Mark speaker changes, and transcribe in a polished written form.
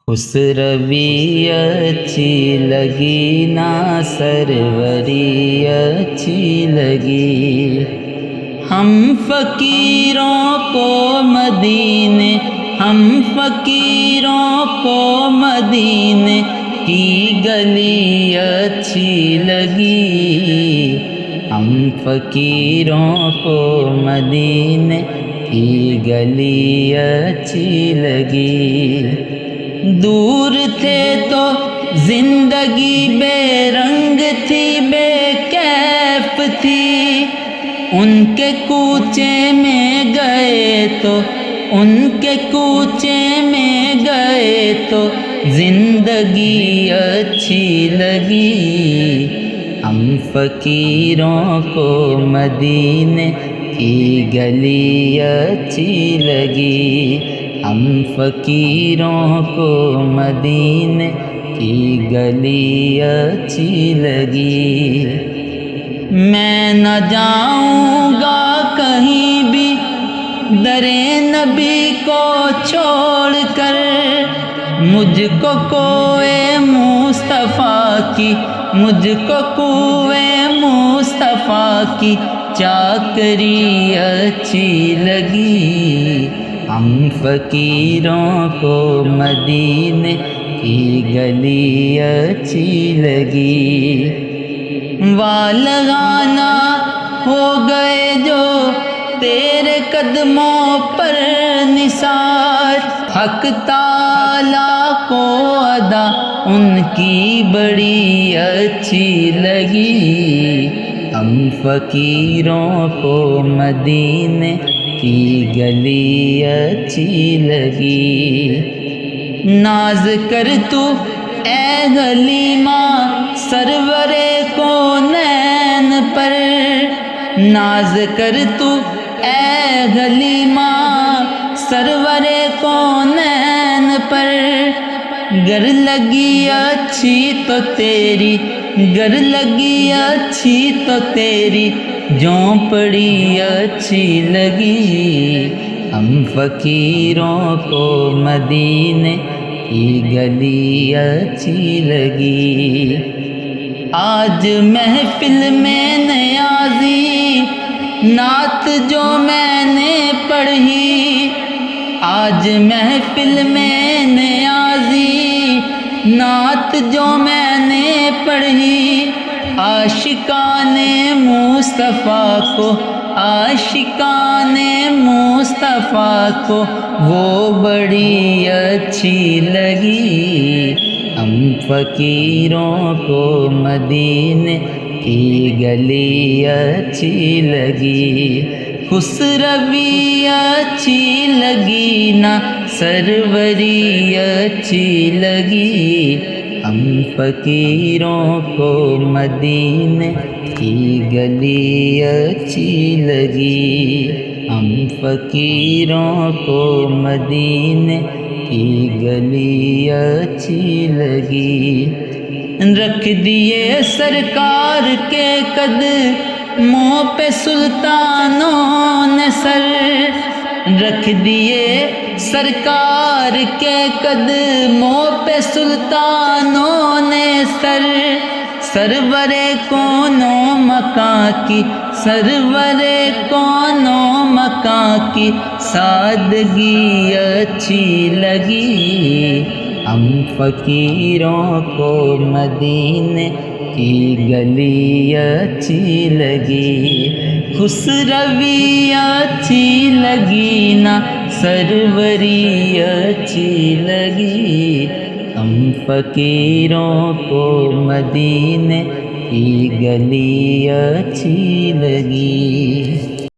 Speaker 1: خسروی اچھی لگی نا سروری اچھی لگی، ہم فقیروں کو مدینے، ہم فقیروں کو مدینے کی گلی اچھی لگی، ہم فقیروں کو مدینے کی گلی اچھی لگی۔ دور تھے تو زندگی بے رنگ تھی، بے کیف تھی، ان کے کوچے میں گئے تو، ان کے کوچے میں گئے تو زندگی اچھی لگی، ہم فقیروں کو مدینے کی گلی اچھی لگی، ہم فقیروں کو مدینے کی گلی اچھی لگی۔ میں نہ جاؤں گا کہیں بھی در نبی کو چھوڑ کر، مجھ کو کوئے مصطفیٰ کی، مجھ کو کوئے مصطفیٰ کی چاکری اچھی لگی، ہم فقیروں کو مدینے کی گلی اچھی لگی۔ والغانا ہو گئے جو تیرے قدموں پر نثار، حق تعالیٰ کو ادا ان کی بڑی اچھی لگی، ہم فقیروں کو مدینے کی گلی اچھی لگی۔ ناز کر تو اے حلیمہ سرور کونین پر، ناز کر تو اے حلیمہ سرور کونین پر، گر لگی اچھی تو تیری، گر لگی اچھی تو تیری جھونپڑی اچھی لگی، ہم فقیروں کو مدینے کی گلی اچھی لگی۔ آج محفل میں نیازی نعت جو میں نے پڑھی، آج محفل میں نیازی نعت جو میں نے پڑھی، عاشقان مصطفیٰ کو، عاشقان مصطفیٰ کو وہ بڑی اچھی لگی، ہم فقیروں کو مدینے کی گلی اچھی لگی۔ خسروی اچھی لگی نا سروری اچھی لگی، ہم فقیروں کو مدینے کی گلی اچھی لگی، ہم فقیروں کو مدینے کی گلی اچھی لگی۔ رکھ دیے سرکار کے قدموں پہ سلطانوں نے سر، رکھ دیے سرکار کے قدموں پہ سلطانوں نے سر، سرور کونوں مکان کی، سرور کونوں مکان کی سادگی اچھی لگی، ہم فقیروں کو مدینے کی گلی اچھی لگی۔ خسروی اچھی لگی نا سروری اچھی لگی، ہم فقیروں کو مدینے کی گلی اچھی لگی۔